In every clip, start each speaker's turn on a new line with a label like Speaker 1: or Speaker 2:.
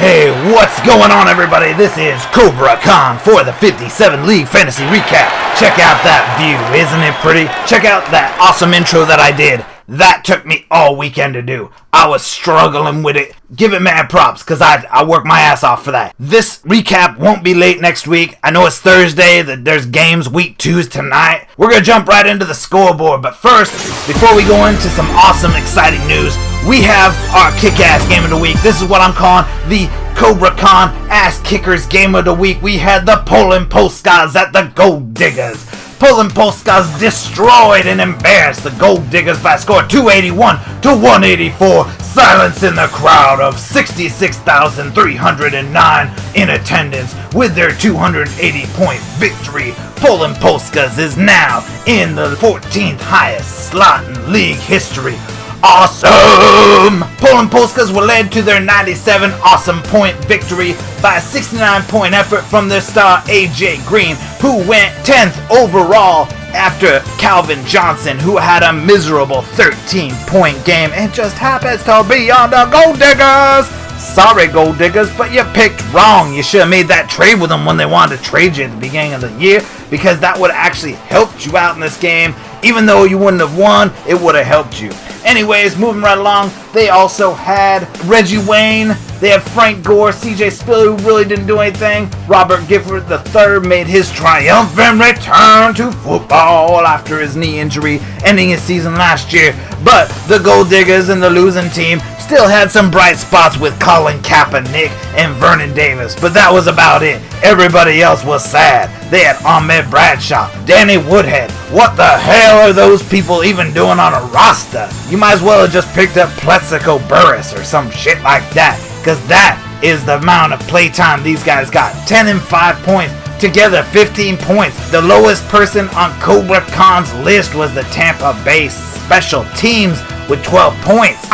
Speaker 1: Hey, what's going on, everybody? This is Kobra Kahn for the 57 League Fantasy Recap. Check out that view, isn't it pretty? Check out that awesome intro that I did. That took me all weekend to do. I was struggling with it. Give it mad props, because I worked my ass off for that. This recap won't be late next week. I know it's Thursday, that there's games, week 2's tonight. We're going to jump right into the scoreboard, but first, before we go into some awesome, exciting news, we have our kick-ass game of the week. This is what I'm calling the Kobra Kahn Ass Kickers game of the week. We had the Poland Polskas at the Gold Diggers. Poland Polskas destroyed and embarrassed the Gold Diggers by a score 281 to 184, silencing the crowd of 66,309 in attendance with their 280-point victory. Poland Polskas is now in the 14th highest slot in league history. Awesome! Poland Polskas were led to their 97 awesome point victory by a 69-point effort from their star AJ Green, who went 10th overall after Calvin Johnson, who had a miserable 13-point game and just happens to be on the Gold Diggers. Sorry, Gold Diggers, but you picked wrong. You should have made that trade with them when they wanted to trade you at the beginning of the year, because that would have actually helped you out in this game. Even though you wouldn't have won, it would have helped you. Anyways, moving right along, they also had Reggie Wayne, they had Frank Gore, CJ Spiller, who really didn't do anything. Robert Gifford III made his triumphant return to football after his knee injury, ending his season last year. But the Gold Diggers and the losing team still had some bright spots with Colin Kaepernick and Vernon Davis, but that was about it. Everybody else was sad. They had Ahmed Bradshaw, Danny Woodhead. What the hell are those people even doing on a roster? You might as well have just picked up Plexico Burris or some shit like that, because that is the amount of playtime these guys got. 10 and 5 points. Together, 15 points. The lowest person on Kobra Kahn's list was the Tampa Bay Special Teams with 12 points.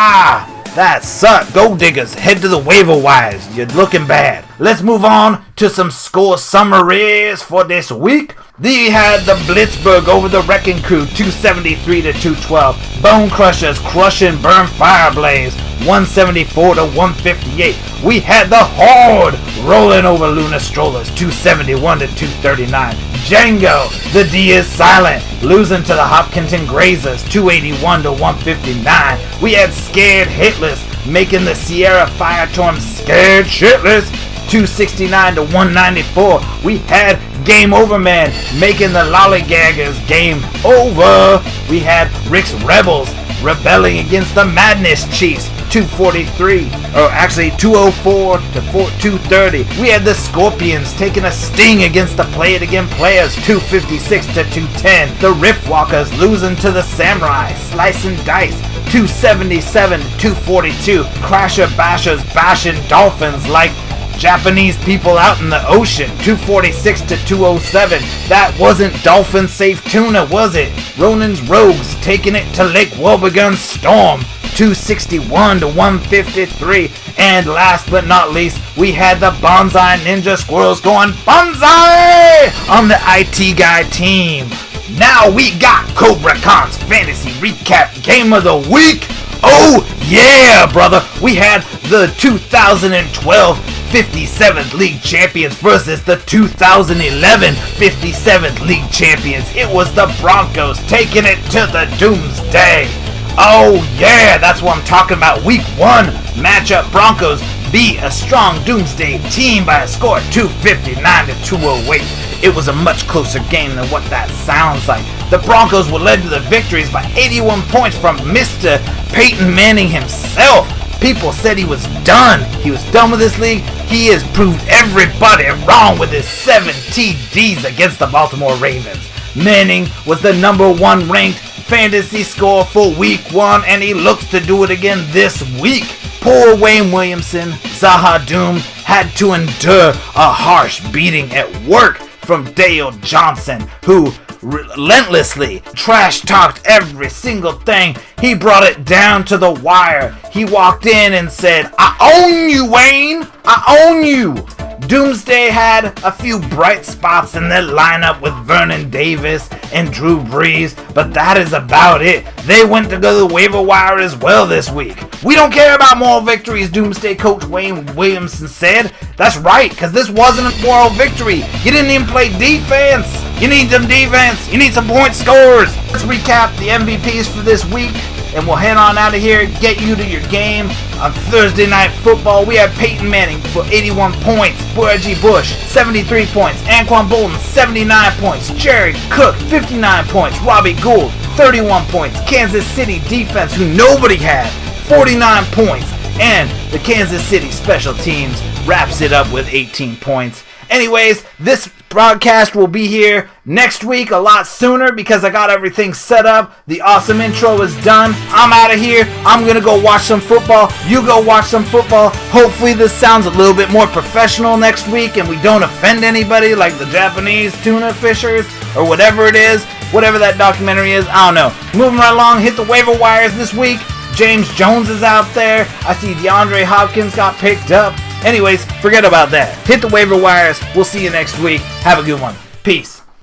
Speaker 1: That sucked. Gold Diggers, head to the waiver wires. You're looking bad. Let's move on to some score summaries for this week. They had the Blitzburg over the Wrecking Crew, 273 to 212. Bone Crushers crushing Burn Fireblaze, 174 to 158. We had the Horde rolling over Luna Strollers, 271 to 239. Django, the D is silent, losing to the Hopkinton Grazers, 281 to 159. We had Scared Hitless making the Sierra Firetorn scared shitless, 269 to 194. We had Game Over Man making the Lollygaggers game over. We had Rick's Rebels rebelling against the Madness Chiefs, 243, or actually 204 to 230. We had the Scorpions taking a sting against the Play It Again players, 256 to 210. The Riftwalkers losing to the Samurai, Slice and Dice, 277 to 242. Crasher Bashers bashing Dolphins like Japanese people out in the ocean, 246 to 207. That wasn't dolphin safe tuna, was it? Ronin's Rogues taking it to Lake Wobegon Storm, 261 to 153. And last but not least, we had the Bonsai Ninja Squirrels going bonsai on the IT Guy team. Now we got Kobra Kahn's Fantasy Recap Game of the Week. Oh yeah, brother. We had the 2012 57th League Champions versus the 2011 57th League Champions. It was the Broncos taking it to the doomsday. Oh yeah, that's what I'm talking about. Week 1 matchup, Broncos beat a strong doomsday team by a score of 259 to 208. It was a much closer game than what that sounds like. The Broncos were led to the victories by 81 points from Mr. Peyton Manning himself. People said he was done. He was done with this league. He has proved everybody wrong with his 7 TDs against the Baltimore Ravens. Manning was the number 1 ranked fantasy score for week 1, and he looks to do it again this week. Poor Wayne Williamson, Zaha Doom, had to endure a harsh beating at work from Dale Johnson, who relentlessly trash-talked every single thing. He brought it down to the wire. He walked in and said, "I own you, Wayne! I own you!" Doomsday had a few bright spots in their lineup with Vernon Davis and Drew Brees, but that is about it. They went to go to the waiver wire as well this week. We don't care about moral victories, Doomsday coach Wayne Williamson said. That's right, because this wasn't a moral victory. You didn't even play defense. You need some defense. You need some point scores. Let's recap the MVPs for this week, and we'll head on out of here, get you to your game. On Thursday Night Football, we have Peyton Manning for 81 points, Reggie Bush, 73 points, Anquan Bolden, 79 points, Jared Cook, 59 points, Robbie Gould, 31 points, Kansas City defense, who nobody had, 49 points, and the Kansas City special teams wraps it up with 18 points. Anyways, this broadcast will be here next week a lot sooner because I got everything set up. The awesome intro is done. I'm out of here. I'm going to go watch some football. You go watch some football. Hopefully this sounds a little bit more professional next week and we don't offend anybody like the Japanese tuna fishers or whatever it is. Whatever that documentary is, I don't know. Moving right along, hit the waiver wires this week. James Jones is out there. I see DeAndre Hopkins got picked up. Anyways, forget about that. Hit the waiver wires. We'll see you next week. Have a good one. Peace.